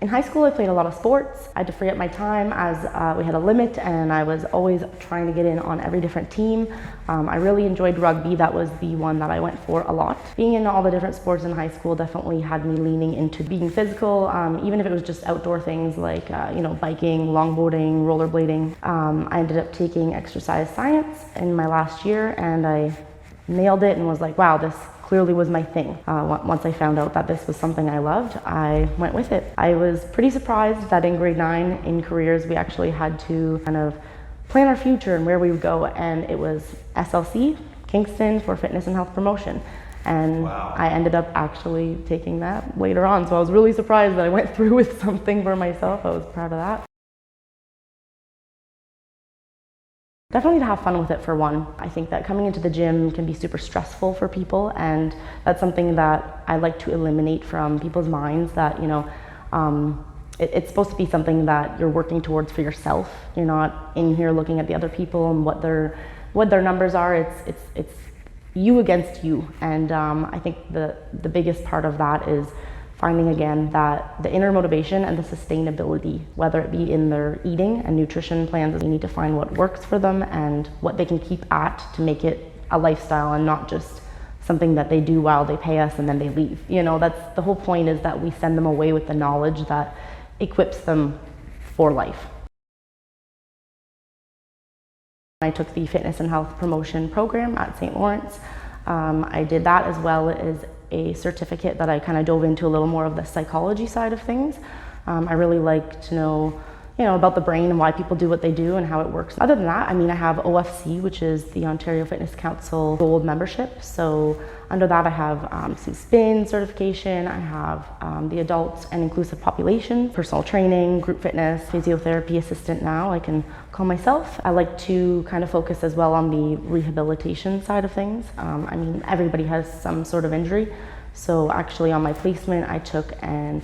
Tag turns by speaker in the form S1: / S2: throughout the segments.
S1: In high school, I played a lot of sports. I had to free up my time as we had a limit, and I was always trying to get in on every different team. I really enjoyed rugby. That was the one that I went for a lot. Being in all the different sports in high school definitely had me leaning into being physical, even if it was just outdoor things like biking, longboarding, rollerblading. I ended up taking exercise science in my last year, and I nailed it and was like, wow, this clearly was my thing. Once I found out that this was something I loved, I went with it. I was pretty surprised that in grade 9 in careers, we actually had to kind of plan our future and where we would go, and it was SLC, Kingston for fitness and health promotion. And wow. I ended up actually taking that later on, so I was really surprised that I went through with something for myself. I was proud of that. Definitely to have fun with it for one. I think that coming into the gym can be super stressful for people, and that's something that I like to eliminate from people's minds, that it's supposed to be something that you're working towards for yourself. You're not in here looking at the other people and what their numbers are. It's you against you, and I think the biggest part of that is finding again that the inner motivation and the sustainability, whether it be in their eating and nutrition plans. You need to find what works for them and what they can keep at to make it a lifestyle and not just something that they do while they pay us and then they leave. That's the whole point, is that we send them away with the knowledge that equips them for life. I took the fitness and health promotion program at St. Lawrence. I did that, as well as a certificate that I kind of dove into a little more of the psychology side of things. I really like to know, about the brain and why people do what they do and how it works. Other than that, I have OFC, which is the Ontario Fitness Council Gold membership. So under that, I have some spin certification. I have the adults and inclusive population, personal training, group fitness, physiotherapy assistant now, I can call myself. I like to kind of focus as well on the rehabilitation side of things. Everybody has some sort of injury. So actually on my placement, I took an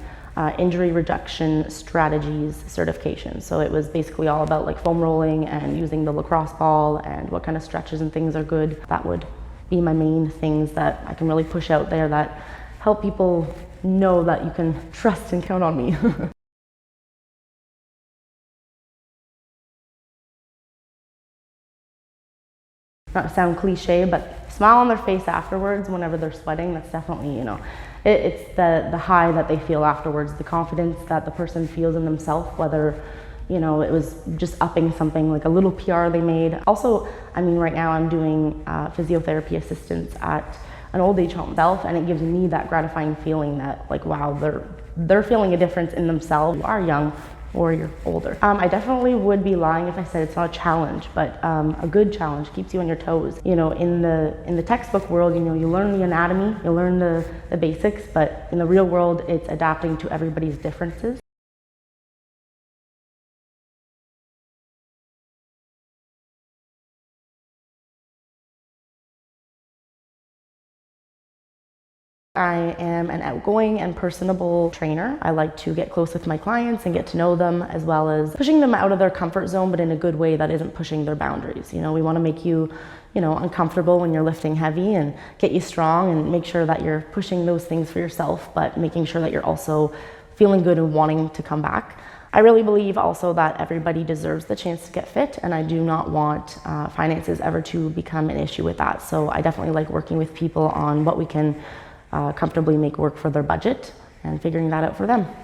S1: injury reduction strategies certification. So it was basically all about like foam rolling and using the lacrosse ball and what kind of stretches and things are good. That would be my main things that I can really push out there that help people know that you can trust and count on me. Not to sound cliche, but smile on their face afterwards whenever they're sweating. That's definitely, it's the high that they feel afterwards, the confidence that the person feels in themselves, whether, it was just upping something like a little PR they made. Also, right now I'm doing physiotherapy assistance at an old age home self, and it gives me that gratifying feeling that, like, wow, they're feeling a difference in themselves. You are young, or you're older. I definitely would be lying if I said it's not a challenge, but a good challenge keeps you on your toes. In the textbook world, you learn the anatomy, you learn the basics, but in the real world, it's adapting to everybody's differences. I am an outgoing and personable trainer. I like to get close with my clients and get to know them, as well as pushing them out of their comfort zone, but in a good way that isn't pushing their boundaries. We want to make you, uncomfortable when you're lifting heavy, and get you strong, and make sure that you're pushing those things for yourself, but making sure that you're also feeling good and wanting to come back. I really believe also that everybody deserves the chance to get fit, and I do not want finances ever to become an issue with that. So I definitely like working with people on what we can comfortably make work for their budget and figuring that out for them.